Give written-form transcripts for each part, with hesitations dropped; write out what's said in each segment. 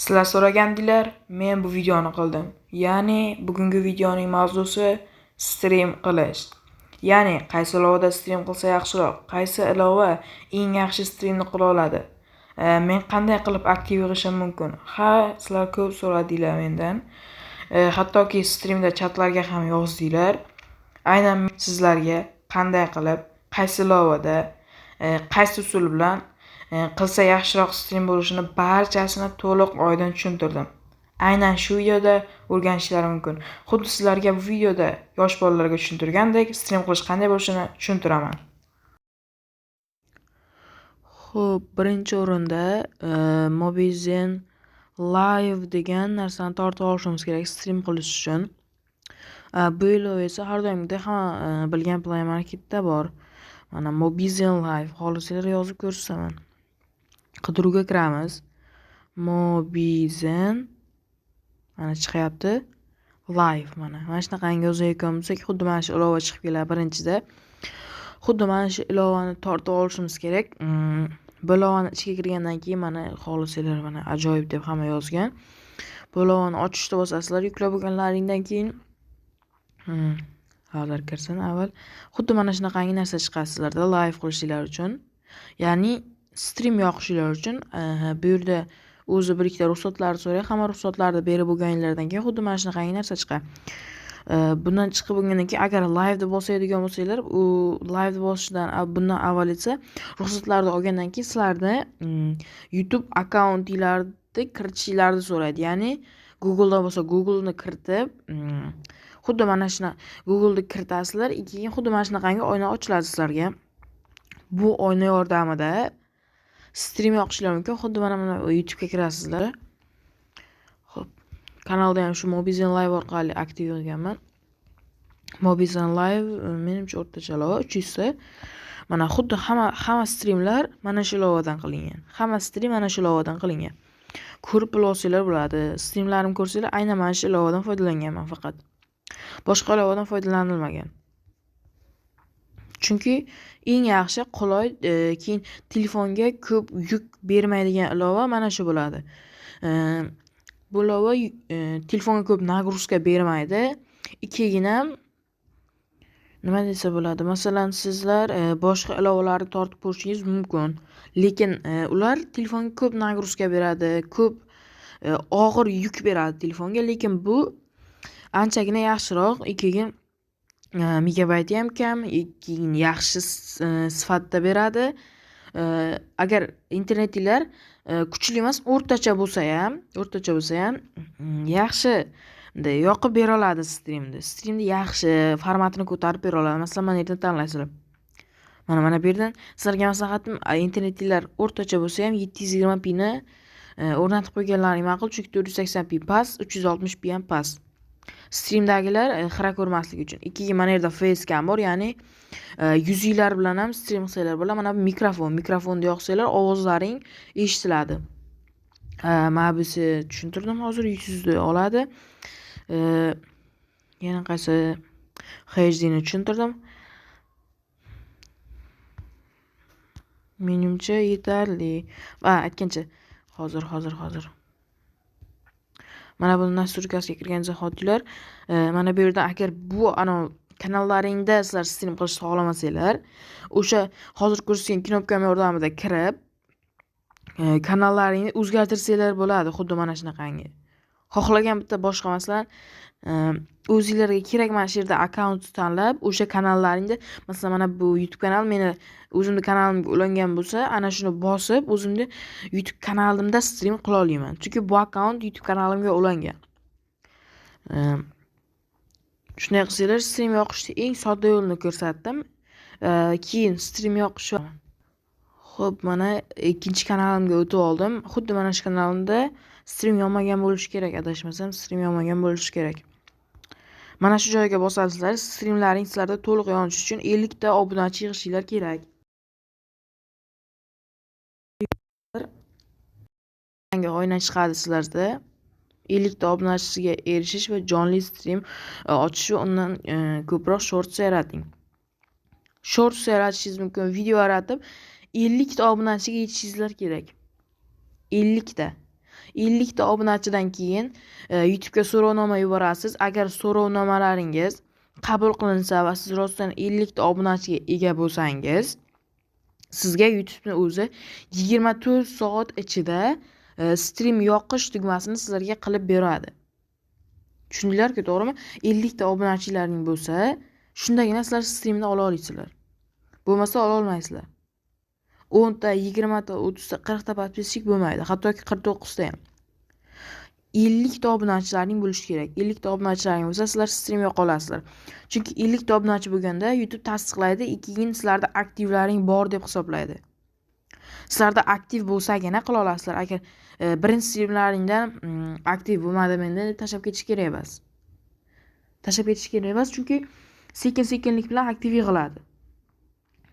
Sizlar so'ragandilar, men bu videoni qildim. Ya'ni bugungi videoning mavzusi stream qilish. Ya'ni qaysi ilovada stream qilsa yaxshiroq, qaysi ilova eng yaxshi streamni qila oladi. Men qanday qilib aktiv yig'ishim mumkin? Sizlar ko'p so'radinglar mendan. Hattoki streamda chatlarga ham yozdinglar. Aynan sizlarga qanday qilib, qaysi ilovada, qaysi usul bilan qilsa yaxshiroq stream bo'lishini barchasini to'liq oydin tushuntirdim. Aynan shu videoda o'rganishlari mumkin. Xuddi sizlarga bu videoda yosh bolalarga tushuntirgandek stream qilish qanday bo'lishini tushuntiraman. Xo'p, birinchi o'rinda Mobizen Live degan narsani tortib olishimiz kerak stream qilish uchun. Bu ilova esa har doimgidek hamma bilgan Play Marketda bor. Mana Mobizen Live xohlasanglar yozib ko'rsaman. Qidiruvga kiramiz. Mobizen mana chiqyapti. Live mana shunaqangi yozayotgan bo'lsak, xuddi mana shu ilova chiqib keladi birinchida. Xuddi mana shu ilovani tortib olishimiz kerak. Bu ilovani ichiga kirgandan keyin mana xohlasanglar mana ajoyib deb hamma yozgan. Bu ilovani ochishda bosasizlar, yuklab bo'lganlaringdan keyin hozir kirsin avval. Xuddi mana shunaqangi narsa chiqadi sizlarda live qilishinglar uchun. Ya'ni stream yoqishinglar uchun bu yerda o'zi bir ikkita ruxsatlarni so'raydi. Hamma ruxsatlarni berib bo'lganinglardan keyin xuddi mana shunaqangi narsa chiqadi. Bundan chiqib bo'lgandan keyin agar live deb bosadigan bo'lsanglar, u live deb bosishdan bundan avval esa ruxsatlarni olgandan keyin sizlarni YouTube akkauntinglarni kiritishinglarni so'raydi. Ya'ni Google'dan bo'lsa Google'ni kiritib, xuddi mana shuna Google'ni kiritasizlar, keyin xuddi mana shunaqangi oyna ochiladi sizlarga. Bu oyna yordamida stream yoqishlar mumkin. Xuddi mana YouTube'ga kirasizlar. Xo'p, kanalda ham shu Mobizen Live orqali aktiv bo'lganman. Mobizen Live menimcha o'rtacha ilova 300 ta. Mana xuddi hamma streamlar mana shu ilovadan qilingan. Hamma stream mana shu ilovadan qilingan. Ko'rib bilsanglar bo'ladi. Streamlarimni ko'rsanglar, aynan mana shu ilovadan foydalanganman faqat. Boshqa ilovadan foydalanilmagan. Chunki eng yaxshi, qulay, keyin telefonga ko'p yuk bermaydigan ilova mana shu bo'ladi. Bu ilova telefonga ko'p nagruzka bermaydi. Ikkigina nima desa bo'ladi? Masalan, sizlar boshqa ilovalarni tortib ko'rishingiz mumkin, lekin ular telefonga ko'p nagruzka beradi, ko'p og'ir yuk beradi telefonga, lekin bu anchagina yaxshiroq. Ikkiga megabayt ham kam, keyin yaxshi sifatda beradi. Agar internetinglar kuchli emas, o'rtacha bo'lsa ham yaxshi yoqib bera oladi streamni. Streamni yaxshi formatini ko'tarib bera oladi. Masalan, mana yerdan tanlaysizlar. Mana bu yerdan sizlarga maslahatim, internetinglar o'rtacha bo'lsa ham 720p ni o'rnatib qo'yganlaring ma'qul, chunki 480p past, 360p ham past. Streamdagilar xira ko'rmasligi uchun. Ikkiga mana yerda facecam bor, ya'ni yuzinglar bilan ham stream qilsanglar bo'ladi. Mana bu mikrofonni yoqsanglar ovozlaring eshitiladi. Mana buni tushuntirdim, hozir 100 ni oladi. Yana qaysi HD ni tushuntirdim. Menimcha yetarli. Va aytgancha hozir mana buni nasturkasiga kirgan zahotilar, mana bu yerda agar bu kanallaringda sizlar stream qilishni xohlamasanglar, o'sha hozir ko'rsatgan knopkam yordamida kirib kanallaringni o'zgartirsanglar bo'ladi, xuddi mana shunaqangi. Xohlagan bitta boshqa, masalan, o'zingizlarga kerak mana shu yerda akkaunt tanlab, o'sha kanallaringda, masalan, mana bu YouTube kanal meni o'zimning kanalimga ulangan bo'lsa, ana shuni bosib, o'zimning YouTube kanalimda stream qila olaman. Chunki bu akkaunt YouTube kanalimga ulangan. Shunday qilsanglar, stream yoqishning eng sodda yo'lini ko'rsatdim. Keyin stream yoqish. Xo'p, mana ikkinchi kanalimga o'tib oldim. Xuddi mana shu kanalimda stream yonmagan bo'lishi kerak, adashmasam, stream yonmagan bo'lishi kerak. Mana shu joyga bosasizlar, streamlaring sizlarda to'liq yonishi uchun 50 ta obunachi yig'ishinglar kerak. Yangi oyna chiqadi sizlarda. 50 ta obunachisiga erishish va jonli stream ochish va undan ko'proq shorts yarating. Shorts yaratishingiz mumkin, video yaratib 50 ta obunachiga yetishingiz kerak. 50 ta. 50 ta obunachidan keyin YouTube'ga so'rovnoma yuborasiz. Agar so'rovnomalaringiz qabul qilinsa va siz rostdan 50 ta obunachiga ega bo'lsangiz, sizga YouTube'ning o'zi 24 soat ichida stream yoqish tugmasini sizlarga qilib beradi. Tushundinglar-ku, to'g'rimi? 50 ta obunachilaring bo'lsa, shundagina sizlar streamni ola olasizlar. Bo'lmasa ola olmaysizlar. 10 ta, 20 ta, 30 ta, 40 ta podpisчик bo'lmaydi. Hattoki 49 ta ham. 50 ta obunachilaring bo'lishi kerak. 50 ta obunachilaring bo'lsa, sizlar stream yoqa olasizlar. Chunki 50 ta obunachi bo'lganda YouTube tasdiqlaydi, keyin sizlarda aktivlaring bor deb hisoblaydi. Sizlarda aktiv bo'lsagina qila olasizlar. Agar birinchi streamlaringdan aktiv bo'lmadim endi tashlab ketish kerak emas. Tashlab ketish kerak emas, chunki sekin-sekinlik bilan aktiv yig'iladi.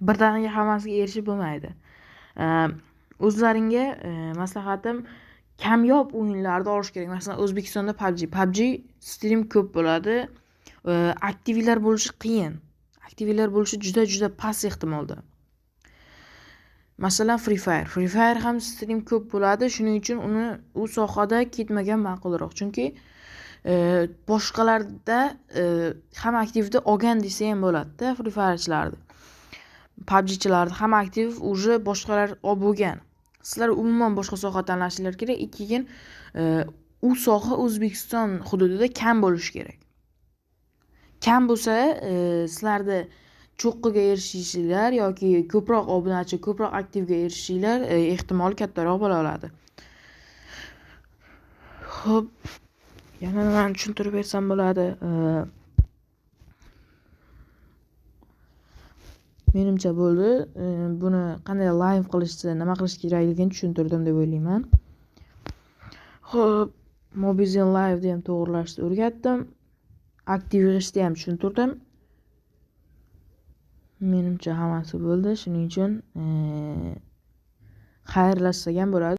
Birdaniga hammasiga erishib bo'lmaydi. O'zlaringga maslahatim kamyob o'yinlarda olish kerak. Masalan, O'zbekistonda PUBG stream ko'p bo'ladi. Aktivlar bo'lishi qiyin. Aktivlar bo'lishi juda past ehtimolda. Masalan, Free Fire ham stream ko'p bo'ladi. Shuning uchun uni u sohada ketmagan ma'qulroq. Chunki boshqalarda ham aktivda olgan desa ham bo'ladi-da, Free Fire'chilarni. PUBG'chilarni ham aktiv уже boshqalar olib bo'lgan. Sizlar umuman boshqa soha tanlashinglar kerak. Keyin u soha O'zbekiston hududida kam bo'lishi kerak. Kam bo'lsa, sizlarda cho'qqiga erishishinglar yoki ko'proq obunachi, ko'proq aktivga erishishinglar ehtimoli kattaroq bo'la oladi. Xo'p, yana nimani tushuntirib bersam bo'ladi? Menimcha bo'ldi. Buni qanday live qilishni, nima qilish kerakligini tushuntirdim deb o'ylayman. Xo'p, Mobizen Live ham to'g'rilashni o'rgatdim. Aktiv yig'ishni ham tushuntirdim. Menimcha hammasi bo'ldi. Shuning uchun xayrlashsak ham bo'ladi.